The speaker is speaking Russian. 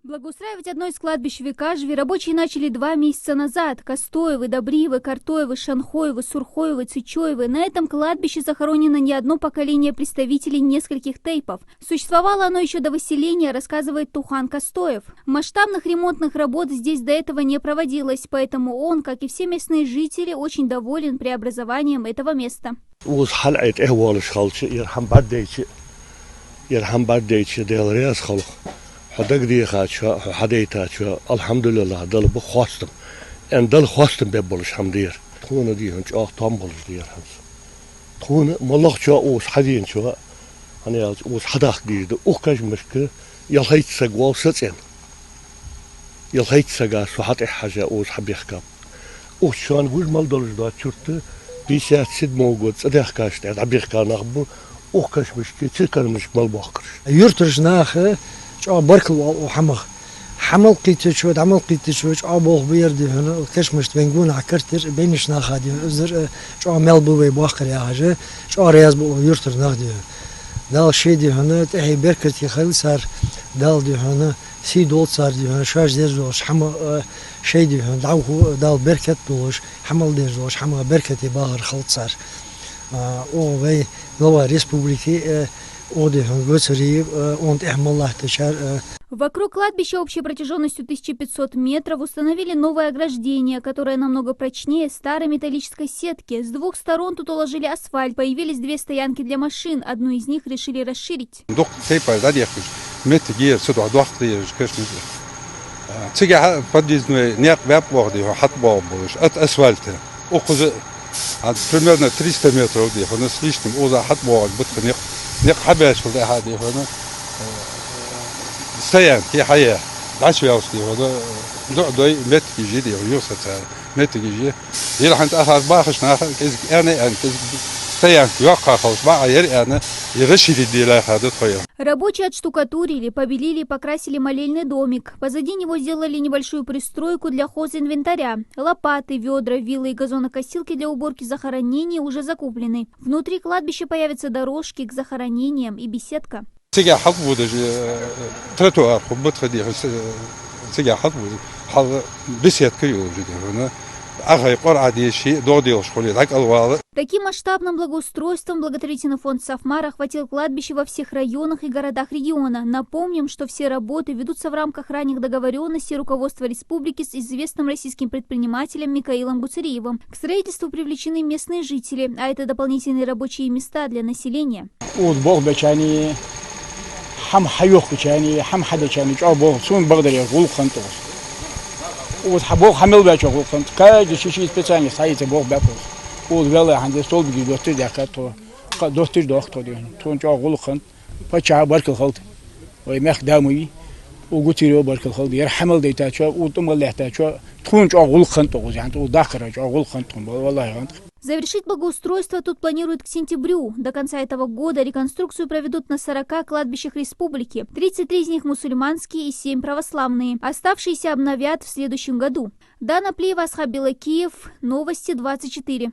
Благоустраивать одно из кладбищ в Викажеве рабочие начали 2 месяца назад. Костоевы, Добриевы, Картоевы, Шанхоевы, Сурхоевы, Цичоевы. На этом кладбище захоронено не одно поколение представителей нескольких тейпов. Существовало оно еще до выселения, рассказывает Тухан Костоев. Масштабных ремонтных работ здесь до этого не проводилось, поэтому он, как и все местные жители, очень доволен преобразованием этого места. Alhamdulillah dal bu xostum. En dal xostum be boluş hamdir. Tuğunu diyen çok tam boluş diyer hans. Tuğunu malak çok os hadin çok. Hani os hadak diydi. O kaçmış ki yalhayt sagwal satsen. Yalhayt saga suhat haja os habihkab. O şu an gül mal doluş da çürttü. Bir saat sid moğud sadah kaçtı. Habihkanaq bu o kaçmış ki çıkarmış mal bakır. Yurtırış naxı بركل وحمغ حمل قيت شوت عمل قيت شوت أبوه بيردي هنا كش مشت بنقول عكرتر بينش ناخدي أزر شو عمل بوي باخر يا حاجة شو رياض بو يرتر ناخدي دال شيء دي هنا تحي بركت يخل صار دال دي هنا سي دول صار دي هنا شاش ديرزوش حمل شيء دي هنا دعوه دال بركت دوش حمل ديرزوش حمل بركت باخر خلط صار أو بي نوع ريسبوبليكي Вокруг кладбища общей протяженностью 1500 метров установили новое ограждение, которое намного прочнее старой металлической сетки. С двух сторон тут уложили асфальт. Появились 2 стоянки для машин. Одну из них решили расширить. Примерно 300 метров с лишним حباش في هذه هنا سيان كي حياة عاش في أوسطي هذا دوي مت يجي يوسط مت يجي يروح أنت أخذ باخش ناخذ أنا سيان يوقع خلاص بقى يري أنا يغشي الديلا هذا طيب. Рабочие отштукатурили, побелили и покрасили молельный домик. Позади него сделали небольшую пристройку для хозинвентаря. Лопаты, ведра, вилы и газонокосилки для уборки захоронений уже закуплены. Внутри кладбища появятся дорожки к захоронениям и беседка. Таким масштабным благоустройством благотворительный фонд Сафмар охватил кладбище во всех районах и городах региона. Напомним, что все работы ведутся в рамках ранних договоренностей руководства республики с известным российским предпринимателем Микаилом Гуцериевым. К строительству привлечены местные жители, а это дополнительные рабочие места для населения. وتحبوه حمل بيشوا قلت كاج شيء سبيشال سايت بوق بقول ولا عند الصوب بيجي دوستي دكاتو دوستي دكتور دي تون جو قول خنت فشا برك الخلط ويمخ دامي وقتيرو برك الخلط يرحمل ديتا شو وتم الله تاچو تون جو قول خنت يعني وداخر جو قول خنت والله خنت. Завершить благоустройство тут планируют к сентябрю. До конца этого года реконструкцию проведут на 40 кладбищах республики. 33 из них мусульманские и 7 православные. Оставшиеся обновят в следующем году. Дана Плиева, Асхаб Белакиев, Новости 24.